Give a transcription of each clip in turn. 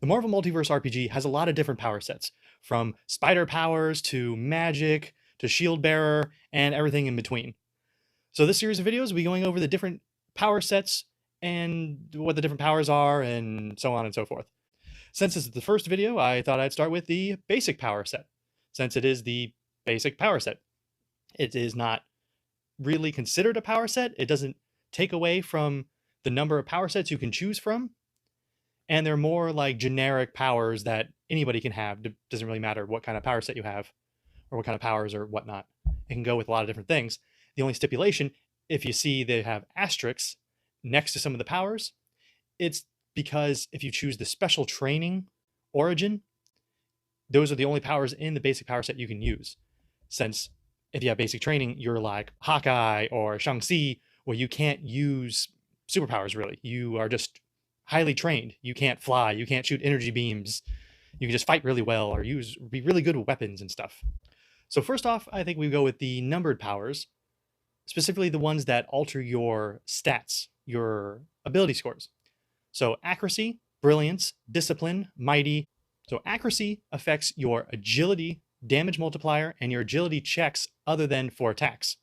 The Marvel Multiverse RPG has a lot of different power sets, from spider powers to magic to shield bearer and everything in between. So this series of videos will be going over the different power sets and what the different powers are and so on and so forth. Since this is the first video, I thought I'd start with the basic power set, since it is the basic power set. It is not really considered a power set. It doesn't take away from the number of power sets you can choose from, and they're more like generic powers that anybody can have. It doesn't really matter what kind of power set you have or what kind of powers or whatnot. It can go with a lot of different things. The only stipulation, if you see they have asterisks next to some of the powers, it's because if you choose the special training origin, those are the only powers in the basic power set you can use. Since if you have basic training, you're like Hawkeye or Shang-Chi, where you can't use superpowers really. You are just highly trained. You can't fly, you can't shoot energy beams, you can just fight really well or be really good with weapons and stuff. So first off, I think we go with the numbered powers, specifically the ones that alter your stats, your ability scores. So accuracy, brilliance, discipline, mighty. So accuracy affects your agility, damage multiplier, and your agility checks other than for attacks.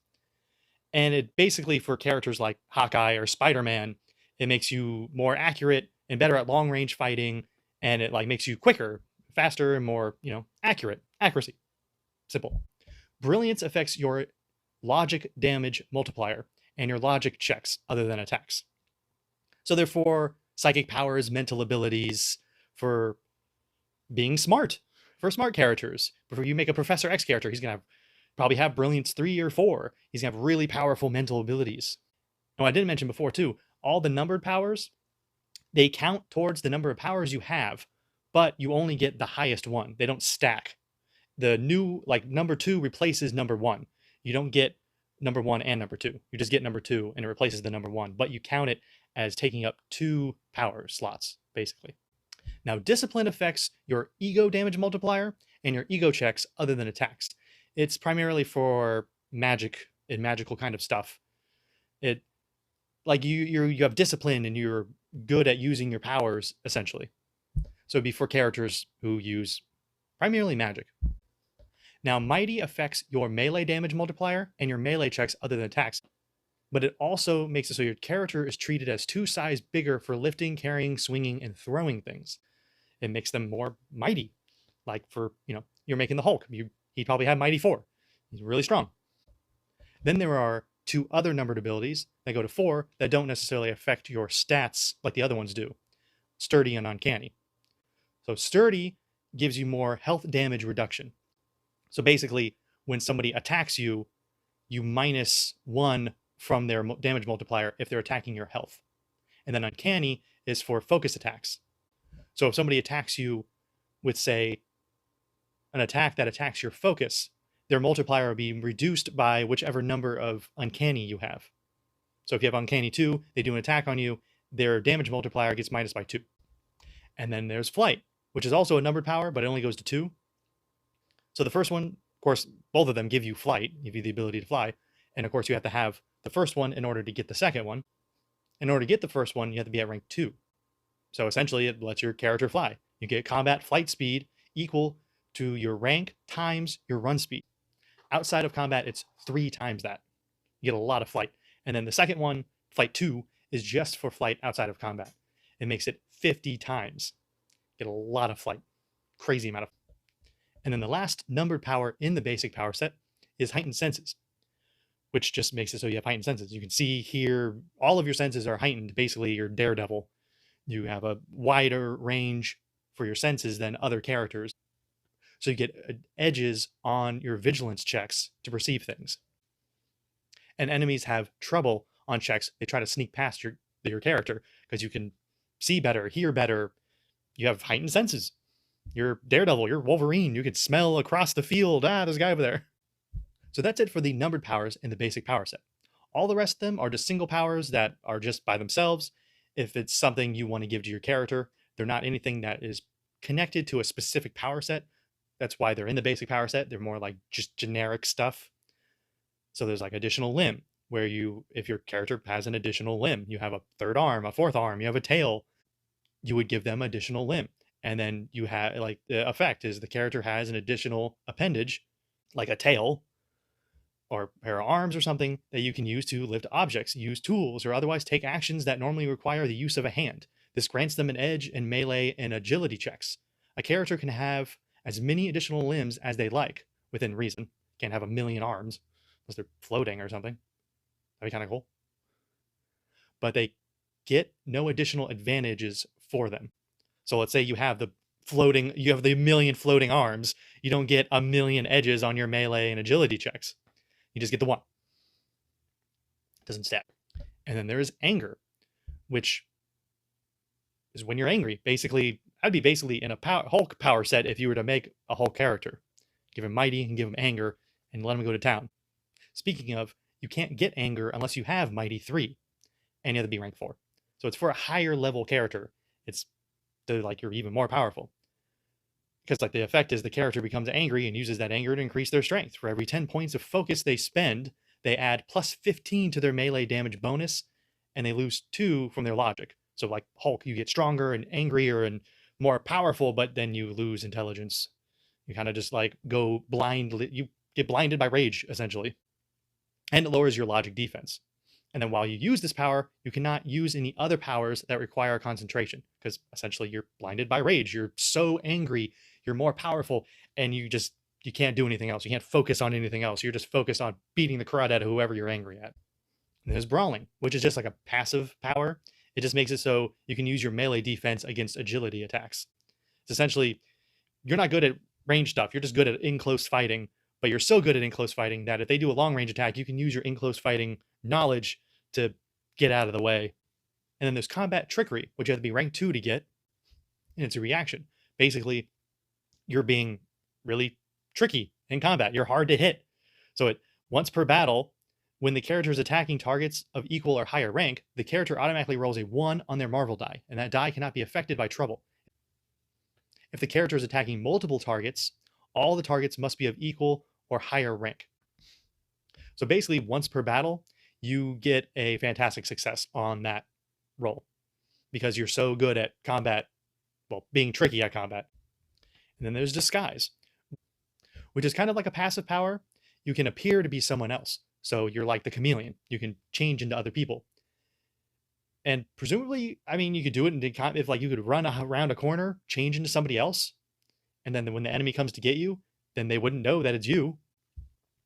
And it basically, for characters like Hawkeye or Spider-Man, it makes you more accurate and better at long range fighting, and it like makes you quicker, faster, and more, accurate. Accuracy. Simple. Brilliance affects your logic damage multiplier and your logic checks other than attacks. So therefore, psychic powers, mental abilities, for being smart, for smart characters. Before you make a Professor X character, he's going to probably have Brilliance 3 or 4. He's going to have really powerful mental abilities. Now, I didn't mention before too, all the numbered powers, they count towards the number of powers you have, but you only get the highest one. They don't stack. The new, like number 2 replaces number 1. You don't get number 1 and number 2. You just get number 2 and it replaces the number 1, but you count it as taking up 2 power slots, basically. Now, discipline affects your ego damage multiplier and your ego checks other than attacks. It's primarily for magic and magical kind of stuff. It like you have discipline and you're good at using your powers, essentially. So it'd be for characters who use primarily magic. Now, mighty affects your melee damage multiplier and your melee checks other than attacks, but it also makes it so your character is treated as 2 sizes bigger for lifting, carrying, swinging, and throwing things. It makes them more mighty. Like for, you're making the Hulk. He'd probably have mighty 4. He's really strong. Then there are 2 other numbered abilities that go to 4 that don't necessarily affect your stats like the other ones do. Sturdy and Uncanny. So sturdy gives you more health damage reduction. So basically, when somebody attacks you, you minus 1 from their damage multiplier if they're attacking your health. And then Uncanny is for focus attacks. So if somebody attacks you with, say, an attack that attacks your focus, their multiplier will be reduced by whichever number of Uncanny you have. So if you have Uncanny 2, they do an attack on you, their damage multiplier gets minus by 2. And then there's Flight, which is also a numbered power, but it only goes to 2. So the first one, of course, both of them give you flight, give you the ability to fly. And of course, you have to have the first one in order to get the second one. In order to get the first one, you have to be at rank 2. So essentially, it lets your character fly. You get combat flight speed equal to your rank times your run speed. Outside of combat, it's 3 times that. You get a lot of flight. And then the second one, flight 2, is just for flight outside of combat. It makes it 50 times. You get a lot of flight. Crazy amount of. And then the last numbered power in the basic power set is Heightened Senses, which just makes it so you have heightened senses. You can see here, all of your senses are heightened. Basically, you're Daredevil. You have a wider range for your senses than other characters. So you get edges on your vigilance checks to perceive things. And enemies have trouble on checks. They try to sneak past your character because you can see better, hear better. You have heightened senses. You're Daredevil, you're Wolverine. You can smell across the field. There's a guy over there. So that's it for the numbered powers in the basic power set. All the rest of them are just single powers that are just by themselves. If it's something you want to give to your character, they're not anything that is connected to a specific power set. That's why they're in the basic power set. They're more like just generic stuff. So there's like additional limb, where if your character has an additional limb, you have a 3rd arm, a 4th arm, you have a tail, you would give them additional limb. And then you have like the effect is the character has an additional appendage, like a tail or a pair of arms or something that you can use to lift objects, use tools, or otherwise take actions that normally require the use of a hand. This grants them an edge in melee and agility checks. A character can have as many additional limbs as they like, within reason. Can't have a million arms unless they're floating or something. That'd be kind of cool. But they get no additional advantages for them. So let's say you have the million floating arms. You don't get a million edges on your melee and agility checks. You just get the one. It doesn't stack. And then there is anger, which is when you're angry. Basically, I'd be basically in a Hulk power set if you were to make a Hulk character. Give him mighty and give him anger and let him go to town. Speaking of, you can't get anger unless you have mighty 3 and you have to be rank 4. So it's for a higher level character. It's like you're even more powerful. Because like the effect is the character becomes angry and uses that anger to increase their strength. For every 10 points of focus they spend, they add plus 15 to their melee damage bonus, and they lose 2 from their logic. So like Hulk, you get stronger and angrier and more powerful, but then you lose intelligence. You kind of just like go blind. You get blinded by rage, essentially. And it lowers your logic defense. And then while you use this power, you cannot use any other powers that require concentration, because essentially you're blinded by rage. You're so angry, you're more powerful, and you can't do anything else. You can't focus on anything else. You're just focused on beating the crud out of whoever you're angry at. And there's Brawling, which is just like a passive power. It just makes it so you can use your melee defense against agility attacks. It's essentially, you're not good at range stuff. You're just good at in-close fighting, but you're so good at in-close fighting that if they do a long-range attack, you can use your in-close fighting knowledge to get out of the way. And then there's combat trickery, which you have to be rank 2 to get, and it's a reaction. Basically, you're being really tricky in combat. You're hard to hit. So once per battle, when the character is attacking targets of equal or higher rank, the character automatically rolls a 1 on their Marvel die, and that die cannot be affected by trouble. If the character is attacking multiple targets, all the targets must be of equal or higher rank. So basically, once per battle, you get a fantastic success on that roll because you're so good at combat, well, being tricky at combat. And then there's disguise, which is kind of like a passive power. You can appear to be someone else. So you're like the chameleon. You can change into other people. And presumably, I mean, you could do it if like you could run around a corner, change into somebody else. And then when the enemy comes to get you, then they wouldn't know that it's you.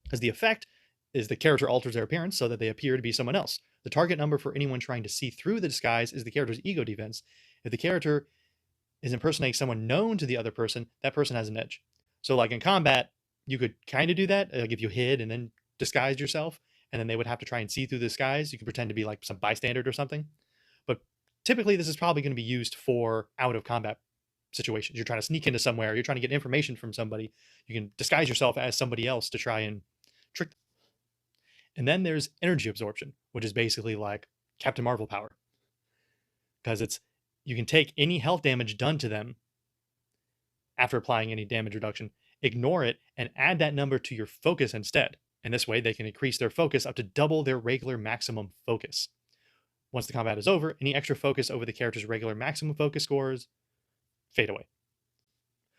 Because the effect is the character alters their appearance so that they appear to be someone else. The target number for anyone trying to see through the disguise is the character's ego defense. If the character is impersonating someone known to the other person, that person has an edge. So like in combat, you could kind of do that. Like if you hid and then disguised yourself, and then they would have to try and see through the disguise. You could pretend to be like some bystander or something. But typically this is probably going to be used for out of combat situations. You're trying to sneak into somewhere. You're trying to get information from somebody. You can disguise yourself as somebody else to try and trick them. And then there's energy absorption, which is basically like Captain Marvel power. Because you can take any health damage done to them after applying any damage reduction, ignore it, and add that number to your focus instead. And this way they can increase their focus up to double their regular maximum focus. Once the combat is over, any extra focus over the character's regular maximum focus scores fade away.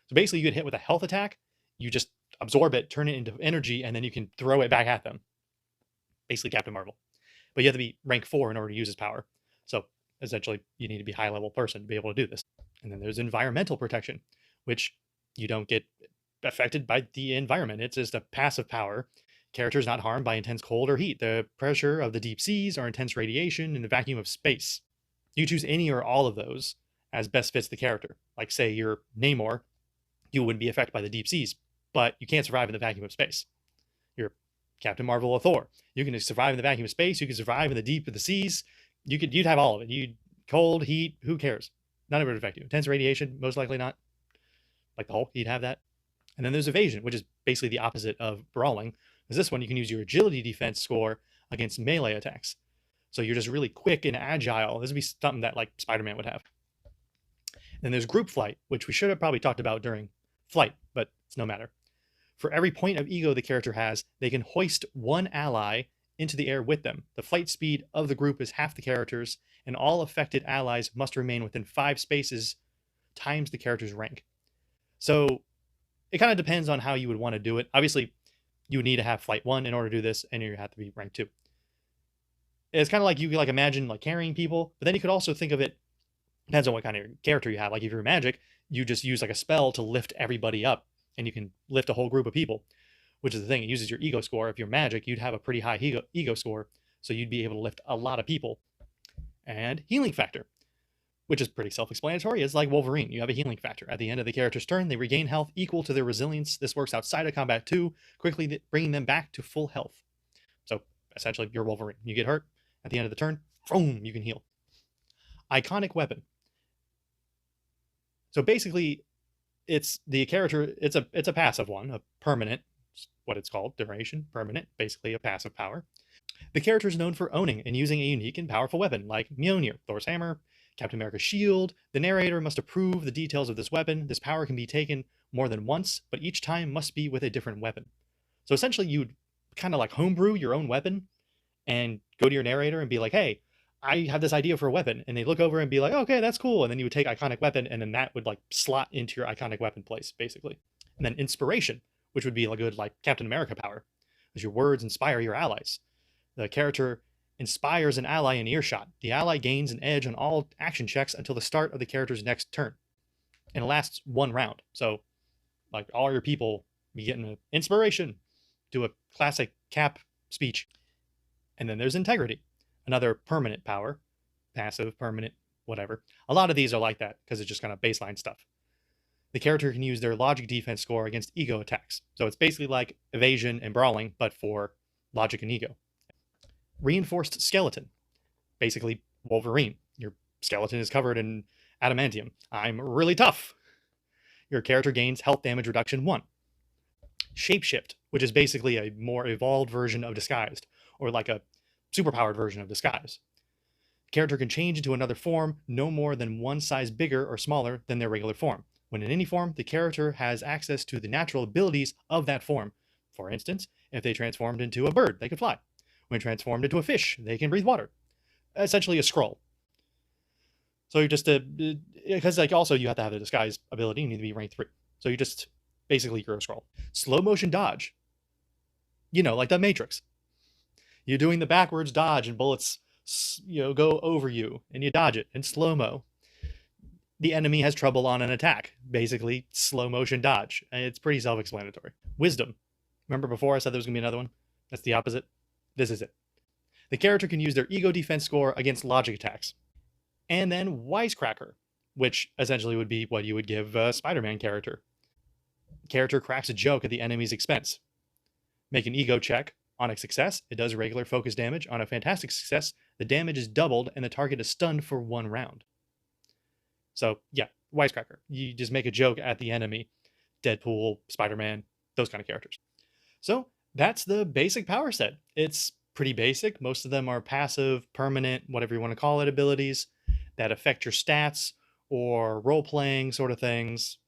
So basically you get hit with a health attack, you just absorb it, turn it into energy, and then you can throw it back at them. Basically Captain Marvel. But you have to be rank 4 in order to use his power. So essentially you need to be a high level person to be able to do this. And then there's environmental protection, which you don't get affected by the environment. It's just a passive power. Characters not harmed by intense cold or heat, the pressure of the deep seas, or intense radiation in the vacuum of space. You choose any or all of those as best fits the character. Like say you're Namor, you wouldn't be affected by the deep seas, but you can't survive in the vacuum of space. You're Captain Marvel or Thor. You can survive in the vacuum of space. You can survive in the deep of the seas. You'd have all of it. You'd cold, heat, who cares? None of it would affect you. Intense radiation, most likely not. Like the Hulk, you'd have that. And then there's evasion, which is basically the opposite of brawling. Because this one, you can use your agility defense score against melee attacks. So you're just really quick and agile. This would be something that like Spider-Man would have. And then there's group flight, which we should have probably talked about during flight, but it's no matter. For every point of ego the character has, they can hoist one ally into the air with them. The flight speed of the group is half the character's, and all affected allies must remain within 5 spaces times the character's rank. So it kind of depends on how you would want to do it. Obviously, you would need to have flight 1 in order to do this, and you have to be rank 2. It's kind of like you could like imagine like carrying people, but then you could also think of it, depends on what kind of character you have. Like if you're magic, you just use like a spell to lift everybody up, and you can lift a whole group of people, which is the thing. It uses your ego score. If you're magic, you'd have a pretty high ego score, so you'd be able to lift a lot of people. And healing factor, which is pretty self-explanatory. It's like Wolverine. You have a healing factor. At the end of the character's turn, they regain health equal to their resilience. This works outside of combat too, quickly bringing them back to full health. So essentially, you're Wolverine. You get hurt, at the end of the turn, boom, you can heal. Iconic weapon. So basically, it's the character, it's a passive one, a permanent, what it's called, duration, permanent, basically a passive power. The character is known for owning and using a unique and powerful weapon, like Mjolnir, Thor's hammer, Captain America's shield. The narrator must approve the details of this weapon. This power can be taken more than once, but each time must be with a different weapon. So essentially, you'd kind of like homebrew your own weapon and go to your narrator and be like, hey, I have this idea for a weapon. And they look over and be like, okay, that's cool. And then you would take iconic weapon, and then that would like slot into your iconic weapon place, basically. And then inspiration, which would be a good like Captain America power, as your words inspire your allies. The character inspires an ally in earshot. The ally gains an edge on all action checks until the start of the character's next turn. And it lasts 1 round. So like all your people be getting an inspiration, do a classic Cap speech. And then there's integrity, another permanent power, passive, permanent, whatever. A lot of these are like that because it's just kind of baseline stuff. The character can use their logic defense score against ego attacks. So it's basically like Evasion and Brawling, but for logic and ego. Reinforced skeleton, basically Wolverine. Your skeleton is covered in adamantium. I'm really tough. Your character gains health damage reduction 1. Shapeshift, which is basically a more evolved version of disguised, or like a superpowered version of disguise. The character can change into another form no more than 1 size bigger or smaller than their regular form. When in any form, the character has access to the natural abilities of that form. For instance, if they transformed into a bird, they could fly. When transformed into a fish, they can breathe water. Essentially a scroll. So you just, because like also you have to have the disguise ability, you need to be rank 3. So you just, basically you're a scroll. Slow motion dodge. You know, like the Matrix. You're doing the backwards dodge and bullets, go over you and you dodge it in slow-mo. The enemy has trouble on an attack. Basically, slow motion dodge. It's pretty self-explanatory. Wisdom. Remember before I said there was going to be another one? That's the opposite. This is it. The character can use their ego defense score against logic attacks. And then Wisecracker, which essentially would be what you would give a Spider-Man character. The character cracks a joke at the enemy's expense. Make an ego check. On a success, it does regular focus damage. On a fantastic success, the damage is doubled and the target is stunned for 1 round. So yeah, Wisecracker. You just make a joke at the enemy. Deadpool, Spider-Man, those kind of characters. So that's the basic power set. It's pretty basic. Most of them are passive, permanent, whatever you want to call it, abilities that affect your stats or role-playing sort of things.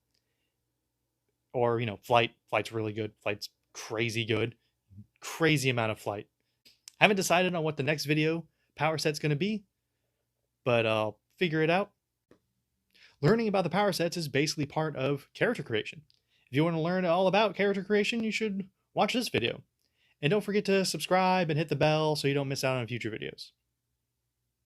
Or, flight. Flight's really good. Flight's crazy good. Crazy amount of flight. Haven't decided on what the next video power set's going to be, but I'll figure it out. Learning about the power sets is basically part of character creation. If you want to learn all about character creation, you should watch this video. And don't forget to subscribe and hit the bell so you don't miss out on future videos.